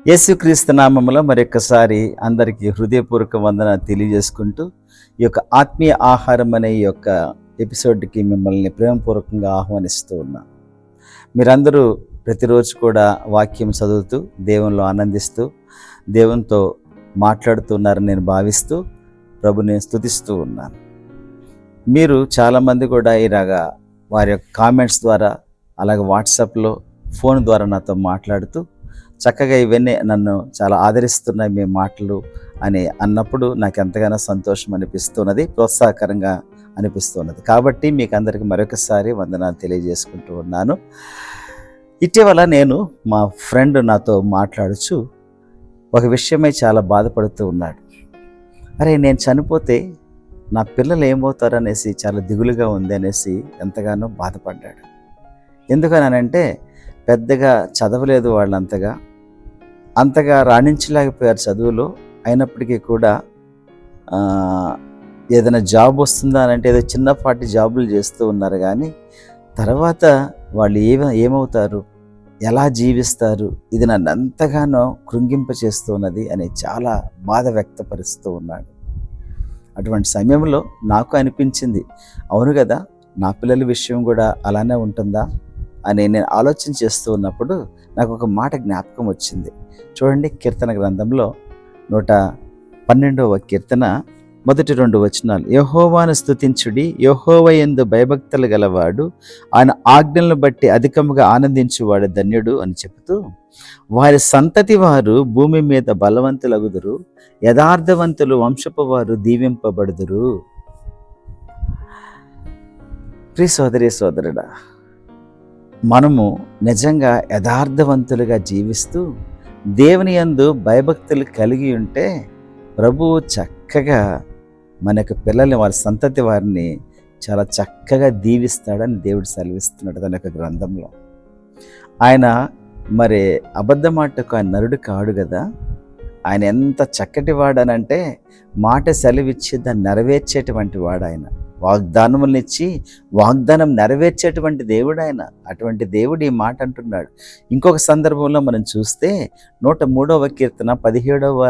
యేసుక్రీస్తు నామములో మరొకసారి అందరికీ హృదయపూర్వక వందన తెలియజేసుకుంటూ ఈ యొక్క ఆత్మీయ ఆహారం అనే ఈ యొక్క ఎపిసోడ్కి మిమ్మల్ని ప్రేమపూర్వకంగా ఆహ్వానిస్తూ ఉన్నా. మీరందరూ ప్రతిరోజు కూడా వాక్యం చదువుతూ దేవునిలో ఆనందిస్తూ దేవునితో మాట్లాడుతున్నారని నేను భావిస్తూ ప్రభుని స్తుతిస్తూ ఉన్నాను. మీరు చాలామంది కూడా ఇలాగా వారి యొక్క కామెంట్స్ ద్వారా అలాగే వాట్సాప్లో ఫోన్ ద్వారా నాతో మాట్లాడుతూ చక్కగా ఇవన్నీ నన్ను చాలా ఆదరిస్తున్నాయి మీ మాటలు అని అన్నప్పుడు నాకు ఎంతగానో సంతోషం అనిపిస్తున్నది, ప్రోత్సాహకరంగా అనిపిస్తున్నది. కాబట్టి మీకు అందరికీ మరొకసారి వందనాలు తెలియజేసుకుంటూ ఉన్నాను. ఇటీవల నేను మా ఫ్రెండ్ నాతో మాట్లాడుచు ఒక విషయమై చాలా బాధపడుతూ ఉన్నాడు. అరే, నేను చనిపోతే నా పిల్లలు ఏమవుతారనేసి చాలా దిగులుగా ఉంది అనేసి ఎంతగానో బాధపడ్డాడు. ఎందుకనంటే పెద్దగా చదవలేదు వాళ్ళంతగా, అంతగా రాణించలేకపోయారు చదువులో. అయినప్పటికీ కూడా ఏదైనా జాబ్ వస్తుందా అని అంటే ఏదో చిన్నపాటి జాబులు చేస్తూ ఉన్నారు, కానీ తర్వాత వాళ్ళు ఏమవుతారు, ఎలా జీవిస్తారు, ఇది నన్ను ఎంతగానో కృంగింపచేస్తూ ఉన్నది అని చాలా బాధ వ్యక్తపరుస్తూ ఉన్నాడు. అటువంటి సమయంలో నాకు అనిపించింది, అవును కదా, నా పిల్లల విషయం కూడా అలానే ఉంటుందా అని నేను ఆలోచన చేస్తూ ఉన్నప్పుడు నాకు ఒక మాట జ్ఞాపకం వచ్చింది. చూడండి, కీర్తన గ్రంథంలో 112వ కీర్తన మొదటి 2 వచనాలు. యెహోవాను స్తుతించుడి, యెహోవా యందు భయభక్తులు గలవాడు, ఆయన ఆజ్ఞలను బట్టి అధికముగా ఆనందించువాడు ధన్యుడు అని చెబుతూ, వారి సంతతి వారు భూమి మీద బలవంతులగుదురు, యథార్థవంతులు వంశపు వారు దీవింపబడుదురు. ప్రియ సోదరి సోదరుడా, మనము నిజంగా యథార్థవంతులుగా జీవిస్తూ దేవుని యందు భయభక్తులు కలిగి ఉంటే ప్రభువు చక్కగా మనకు పిల్లల్ని, వారి సంతతి వారిని చాలా చక్కగా దీవిస్తాడని దేవుడు సెలవిస్తున్నాడు తన యొక్క గ్రంథంలో. ఆయన మరి అబద్ధమాటకు ఆయన నరుడు కాడు కదా. ఆయన ఎంత చక్కటి వాడనంటే మాట సెలవిచ్చి దాన్ని నెరవేర్చేటువంటి వాడు. ఆయన వాగ్దానములనిచ్చి వాగ్దానం నెరవేర్చేటువంటి దేవుడు ఆయన. అటువంటి దేవుడు ఈ మాట అంటున్నాడు. ఇంకొక సందర్భంలో మనం చూస్తే 103వ కీర్తన 17వ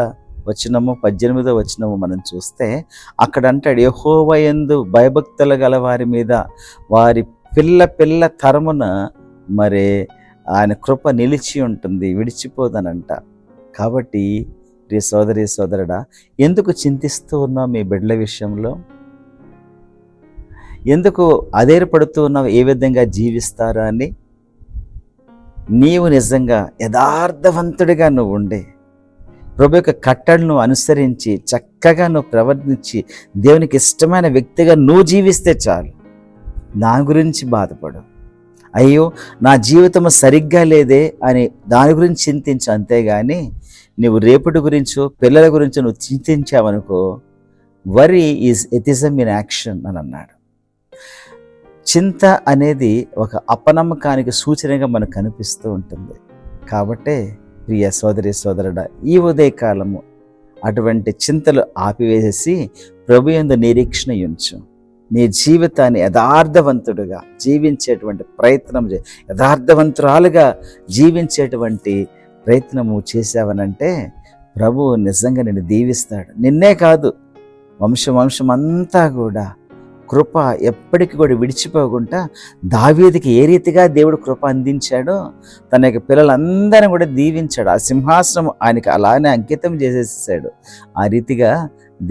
వచనము 18వ వచనము మనం చూస్తే అక్కడ అంటాడు, యెహోవా యందు భయభక్తులు గల వారి మీద వారి పిల్ల తరమున మరి ఆయన కృప నిలిచి ఉంటుంది, విడిచిపోదనంట. కాబట్టి ప్రియ సోదరి సోదరుడా, ఎందుకు చింతిస్తూ ఉన్నావు మీ బిడ్డల విషయంలో? ఎందుకు అధైర్యపడుతూ ఉన్నావు ఏ విధంగా జీవిస్తారా అని? నీవు నిజంగా యథార్థవంతుడిగా నువ్వు ఉండే ప్రభు యొక్క కట్టడలను అనుసరించి చక్కగా నువ్వు ప్రవర్తించి దేవునికి ఇష్టమైన వ్యక్తిగా నువ్వు జీవిస్తే చాలు. నా గురించి బాధపడు, అయ్యో నా జీవితం సరిగ్గా లేదే అని దాని గురించి చింతించు, అంతేగాని నువ్వు రేపటి గురించో పిల్లల గురించో నువ్వు చింతించావనుకో, worry is atheism in action అని అన్నాడు. చింత అనేది ఒక అపనమ్మకానికి సూచనగా మనకు కనిపిస్తూ ఉంటుంది. కాబట్టే ప్రియ సోదరి సోదరుడా, ఈ ఉదయకాలము అటువంటి చింతలు ఆపివేసి ప్రభు యందు నిరీక్షణ ఉంచు. నీ జీవితాన్ని యథార్థవంతుడుగా జీవించేటువంటి ప్రయత్నం యథార్థవంతురాలుగా జీవించేటువంటి ప్రయత్నము చేసావనంటే ప్రభువు నిజంగా నిన్ను దీవిస్తాడు. నిన్నే కాదు, వంశం అంతా కూడా కృప ఎప్పటికీ కూడా విడిచిపోకుండా దావీదుకి ఏ రీతిగా దేవుడు కృప అందించాడో తన యొక్క పిల్లలందరినీ కూడా దీవించాడు. ఆ సింహాసనం ఆయనకి అలానే అంకితం చేసేసాడు. ఆ రీతిగా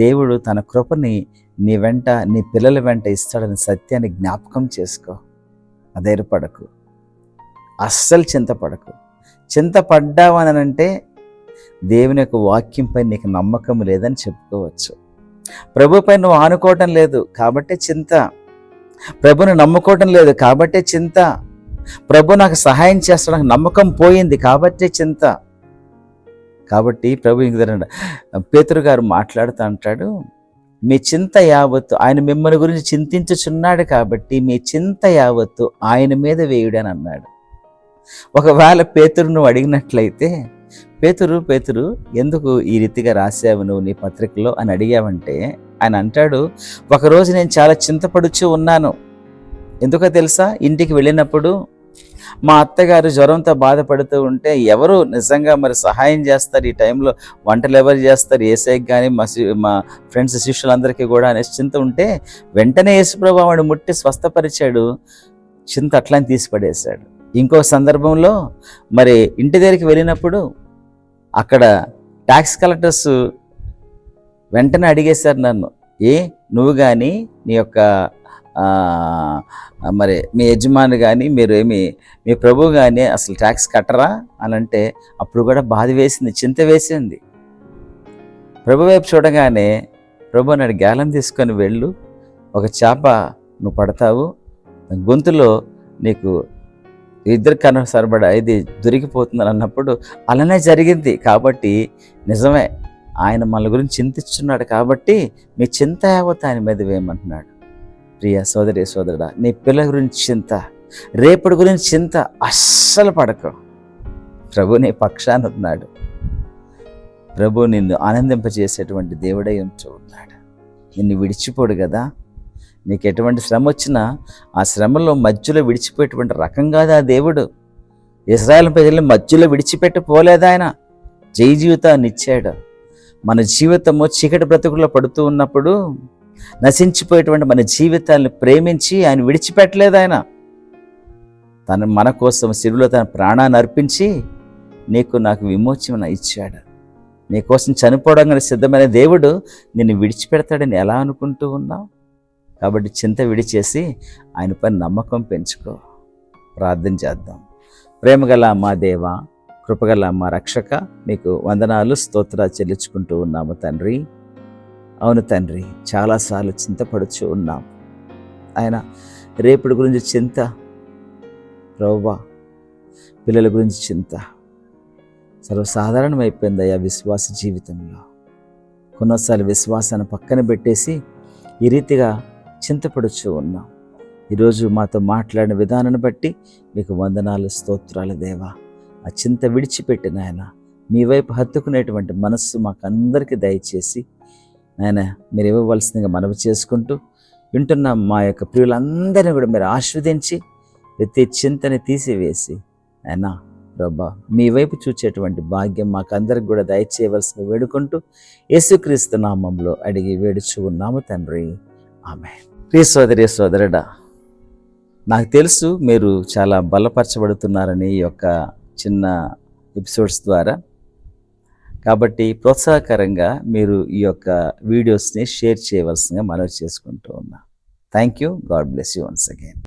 దేవుడు తన కృపని నీ వెంట, నీ పిల్లల వెంట ఇస్తాడని సత్యాన్ని జ్ఞాపకం చేసుకో. అధైర్యపడకు, అస్సలు చింతపడకు. చింతపడ్డావనంటే దేవుని యొక్క వాక్యంపై నీకు నమ్మకం లేదని చెప్పుకోవచ్చు. ప్రభుపై నువ్వు ఆనుకోవటం లేదు కాబట్టి చింత, ప్రభుని నమ్ముకోవటం లేదు కాబట్టి చింత, ప్రభు నాకు సహాయం చేస్తానికి నమ్మకం పోయింది కాబట్టి చింత. కాబట్టి ప్రభు పేతురు గారు మాట్లాడుతూ అంటాడు, మీ చింత యావత్తు ఆయన మిమ్మల్ని గురించి చింతించుచున్నాడు కాబట్టి మీ చింత యావత్తు ఆయన మీద వేయుడని అన్నాడు. ఒకవేళ పేతురు నువ్వు అడిగినట్లయితే, పేతురు ఎందుకు ఈ రీతిగా రాసావు నువ్వు నీ పత్రికలో అని అడిగావంటే, ఆయన అంటాడు, ఒకరోజు నేను చాలా చింతపడుచు ఉన్నాను. ఎందుకో తెలుసా? ఇంటికి వెళ్ళినప్పుడు మా అత్తగారు జ్వరంతో బాధపడుతూ ఉంటే ఎవరు నిజంగా మరి సహాయం చేస్తారు ఈ టైంలో, వంటలు ఎవరు చేస్తారు, ఏసైకి కానీ మా ఫ్రెండ్స్ శిష్యులందరికీ కూడా అనేసి చింత ఉంటే వెంటనే యేసుప్రభు ఆవిడ ముట్టి స్వస్థపరిచాడు. చింత అట్లని తీసి పడేశాడు. ఇంకో సందర్భంలో మరి ఇంటి దగ్గరికి వెళ్ళినప్పుడు అక్కడ ట్యాక్స్ కలెక్టర్స్ వెంటనే అడిగేశారు నన్ను, నువ్వు కానీ నీ యొక్క మరి మీ యజమాని కానీ మీ ప్రభు కానీ అసలు ట్యాక్స్ కట్టరా అని అంటే అప్పుడు కూడా బాధ వేసింది, చింత వేసింది. ప్రభు వైపు చూడగానే ప్రభు నాడు గ్యాలం తీసుకొని వెళ్ళు, ఒక చేప నువ్వు పడతావు, గొంతులో నీకు 2 కన్నా సరిపడా ఇది దొరికిపోతుందని అన్నప్పుడు అలానే జరిగింది. కాబట్టి నిజమే, ఆయన మన గురించి చింతిస్తున్నాడు కాబట్టి మీ చింత యావత్ ఆయన మీద వేయమంటున్నాడు. ప్రియ సోదరి సోదరుడా, నీ పిల్లల గురించి చింత, రేపటి గురించి చింత అస్సలు పడకు. ప్రభు నీ పక్షాన ఉన్నాడు. ప్రభు నిన్ను ఆనందింపజేసేటువంటి దేవుడై ఉంటూ ఉన్నాడు. నిన్ను విడిచిపోడు కదా. నీకు ఎటువంటి శ్రమ వచ్చినా ఆ శ్రమలో మధ్యలో విడిచిపోయేటువంటి రకం కాదు ఆ దేవుడు. ఇశ్రాయేలు ప్రజల్ని మధ్యలో విడిచిపెట్టిపోలేదు ఆయన, జయ జీవితాన్ని ఇచ్చాడు. మన జీవితము చీకటి బ్రతుకుల్లో పడుతూ ఉన్నప్పుడు నశించిపోయేటువంటి మన జీవితాన్ని ప్రేమించి ఆయన విడిచిపెట్టలేదు. ఆయన మన కోసం శిలువలో తన ప్రాణాన్ని అర్పించి నీకు నాకు విమోచన ఇచ్చాడు. నీకోసం చనిపోవడానికి సిద్ధమైన దేవుడు నిన్ను విడిచిపెడతాడని ఎలా అనుకుంటూ ఉన్నావు? కాబట్టి చింత విడిచేసి ఆయన పైన నమ్మకం పెంచుకో. ప్రార్థన చేద్దాం. ప్రేమగల మా దేవ, కృపగల మా రక్షక, మీకు వందనాలు స్తోత్రాలు చెల్లించుకుంటూ ఉన్నాము తండ్రి. అవును తండ్రి, చాలాసార్లు చింతపడుచు ఉన్నాం. ఆయన రేపటి గురించి చింత, ప్రభువా పిల్లల గురించి చింత సర్వసాధారణమైపోయింది అయ్యా విశ్వాస జీవితంలో. కొన్నిసార్లు విశ్వాసాన్ని పక్కన పెట్టేసి ఈ రీతిగా చింతపడుచు ఉన్నాం. ఈరోజు మాతో మాట్లాడిన విధానాన్ని బట్టి మీకు వందనాలు స్తోత్రాలు దేవా. ఆ చింత విడిచిపెట్టిన ఆయన మీ వైపు హత్తుకునేటువంటి మనస్సు మాకు అందరికీ దయచేసి ఆయన మీరు ఇవ్వవలసిందిగా మనవి చేసుకుంటూ వింటున్న మా యొక్క ప్రియులందరినీ కూడా మీరు ఆస్వాదించి ప్రతి చింతని తీసివేసి ఆయన ప్రభా మీ వైపు చూచేటువంటి భాగ్యం మాకు అందరికి కూడా దయచేయవలసిన వేడుకుంటూ యేసుక్రీస్తు నామంలో అడిగి వేడుచు ఉన్నాము తండ్రి, ఆమేన్. ప్రియ సోదరి సోదరుడా, నాకు తెలుసు మీరు చాలా బలపరచబడుతున్నారని ఈ యొక్క చిన్న ఎపిసోడ్స్ ద్వారా. కాబట్టి ప్రోత్సాహకరంగా మీరు ఈ యొక్క వీడియోస్ని షేర్ చేయవలసిందిగా మనవి చేసుకుంటూ ఉన్నా. Thank you. God bless you once again.